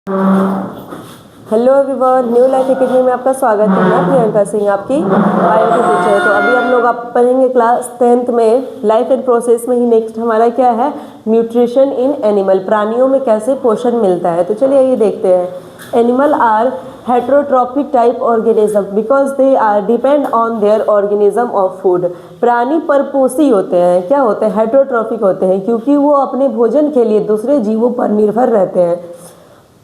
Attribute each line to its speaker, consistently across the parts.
Speaker 1: Hello everyone, new life academy में आपका स्वागत है। मैं प्रियंका सिंह, आपकी बायो की टीचर। तो अभी हम लोग आप पढ़ेंगे क्लास 10th में लाइफ एंड प्रोसेस में ही। नेक्स्ट हमारा क्या है, न्यूट्रिशन इन एनिमल, प्राणियों में कैसे पोषण मिलता है। तो चलिए ये देखते हैं। Animal are heterotrophic type organism because they are depend on their organism of food. प्राणी परपोषी होते हैं, क्या होते हैं, हेट्रोट्रॉपिक होते हैं, क्योंकि वो अपने भोजन के लिए दूसरे जीवों पर निर्भर रहते हैं।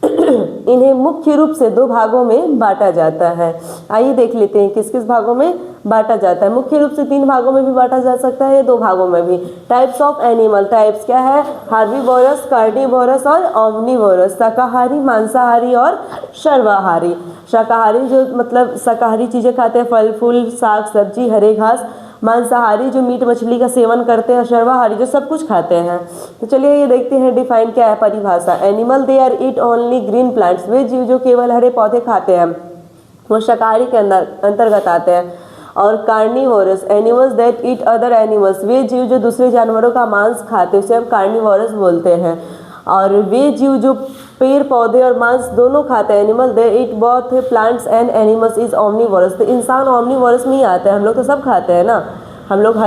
Speaker 1: इन्हें मुख्य रूप से दो भागों में बांटा जाता है। आइए देख लेते हैं किस किस भागों में बांटा जाता है। मुख्य रूप से 3 भागों में भी बांटा जा सकता है, 2 भागों में भी। टाइप्स ऑफ एनिमल, टाइप्स क्या है, हार्बीवोरस, कार्निवोरस और ओमनीवोरस। शाकाहारी, मांसाहारी और सर्वाहारी। शाकाहारी जो मतलब शाकाहारी चीज़ें खाते हैं, फल फूल, साग सब्जी, हरे घास। मांसाहारी जो मीट मछली का सेवन करते हैं। सर्वाहारी जो सब कुछ खाते हैं। तो चलिए ये देखते हैं डिफाइन क्या है, परिभाषा। Animal they are eat only green plants, वे जीव जो केवल हरे पौधे खाते हैं वो शाकाहारी के अंतर्गत आते हैं। और carnivorous, animals that eat other animals, वे जीव जो दूसरे जानवरों का मांस खाते हैं उसे हम कार्निवोरस बोलते हैं। और वे जीव जो पेड़ पौधे और मांस दोनों खाते हैं, animal they eat both plants and animals is omnivorous. तो इंसान ओमनीवोरस में ही आते हैं। हम लोग तो सब खाते हैं ना, हम लोग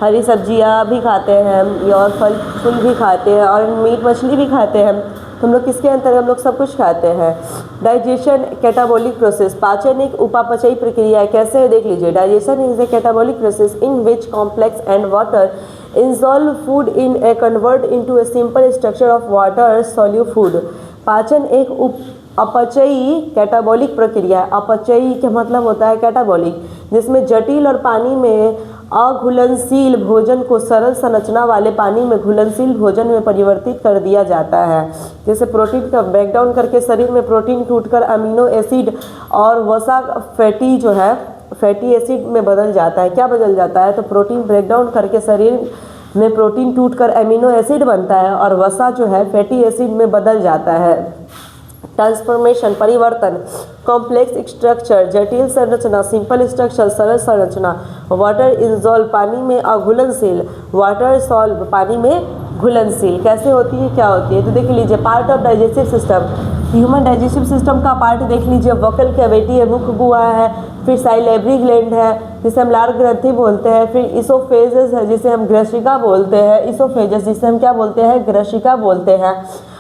Speaker 1: हरी सब्जियां भी खाते हैं और फल फूल भी खाते हैं और मीट मछली भी खाते हैं। तो हम लोग किसके अंतर्गत, हम लोग सब कुछ खाते हैं। डाइजेशन, कैटाबॉलिक प्रोसेस, पाचन एक उपापचयी प्रक्रिया है। कैसे है देख लीजिए। Digestion is a catabolic process in which complex and water इंसॉल्व food in A convert into a simple structure of water solute food. पाचन एक अपचयी कैटाबॉलिक प्रक्रिया। अपचयी का मतलब होता है कैटाबॉलिक, जिसमें जटिल और पानी में अघुलनशील भोजन को सरल संरचना वाले पानी में घुलनशील भोजन में परिवर्तित कर दिया जाता है। जैसे प्रोटीन का ब्रेकडाउन करके शरीर में प्रोटीन टूटकर अमीनो एसिड और वसा फैटी एसिड में बदल जाता है। क्या बदल जाता है, तो प्रोटीन ब्रेकडाउन करके शरीर में प्रोटीन टूटकर अमीनो एसिड बनता है और वसा जो है फैटी एसिड में बदल जाता है। ट्रांसफॉर्मेशन, परिवर्तन। कॉम्प्लेक्स स्ट्रक्चर, जटिल संरचना। सिंपल स्ट्रक्चर, सरल संरचना। वाटर इंसॉल्व, पानी में अघुलनशील। वाटर सॉल्व, पानी में घुलनशील। कैसे होती है, क्या होती है, तो देख लीजिए। Part of digestive system, human digestive system का पार्ट देख लीजिए। वोकल कैविटी है, मुख गुहा है। फिर साइलेब्री ग्लैंड है जिसे हम लार ग्रंथि बोलते हैं। फिर इसोफेजस है जिसे हम ग्रशिका बोलते हैं। इसोफेजस जिसे हम क्या बोलते हैं, ग्रशिका बोलते हैं।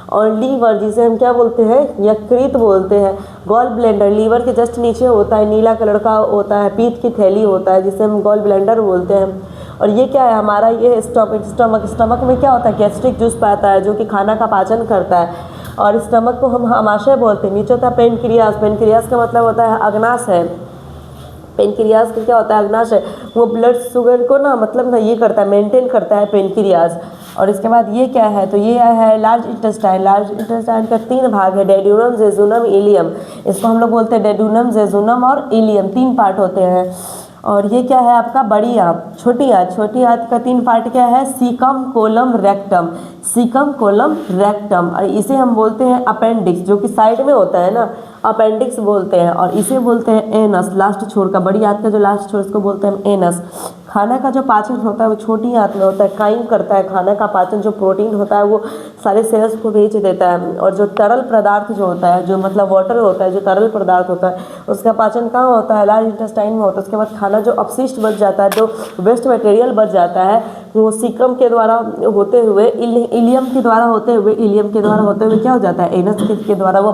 Speaker 1: और लीवर जिसे हम क्या बोलते हैं, यकृत बोलते हैं। गॉल ब्लैंडर लीवर के जस्ट नीचे होता है, नीला कलर का होता है, पीत की थैली होता है जिसे हम गॉल ब्लैंडर बोलते हैं। और ये क्या है हमारा, ये स्टमक में क्या होता है, गैस्ट्रिक जूस पाता है जो कि खाना का पाचन करता है। और स्टमक को हम आमाशय बोलते हैं। नीचे होता है पेनक्रियास, पेनक्रियास का मतलब होता है अग्नाशय। पेनक्रियास का क्या होता है, अग्नाशय। वो ब्लड शुगर को ये करता है, मेंटेन करता है पेनक्रियास। और इसके बाद ये क्या है, तो ये है लार्ज इंटेस्टाइन। लार्ज इंटेस्टाइन का 3 भाग है, डेड्यूनम, जेजुनम, इलियम। इसको हम लोग बोलते हैं डेड्यूनम, जेजुनम और इलियम, 3 पार्ट होते हैं। और ये क्या है आपका, बड़ी आंत, छोटी आंत। छोटी आंत का 3 पार्ट क्या है, caecum, colon, rectum. Caecum, colon, rectum. और इसे हम बोलते हैं अपेंडिक्स, जो कि साइड में होता है ना, अपेंडिक्स बोलते हैं। और इसे बोलते हैं एनस, लास्ट छोर का, बड़ी आंत का जो लास्ट छोर, इसको बोलते हैं एनस। खाना का जो पाचन होता है वो छोटी आंत में होता है, काइम करता है खाना का पाचन। जो प्रोटीन होता है वो सारे सेल्स को भेज देता है। और जो तरल पदार्थ जो होता है, जो मतलब वाटर होता है, जो तरल पदार्थ होता है, उसका पाचन कहाँ होता है, लार्ज इंटेस्टाइन में होता है। उसके बाद खाना जो अपशिष्ट बच जाता है, जो वेस्ट मटेरियल बच जाता है, वो सीक्रम के द्वारा होते हुए, इलियम के द्वारा होते हुए क्या हो जाता है, एनस के द्वारा वो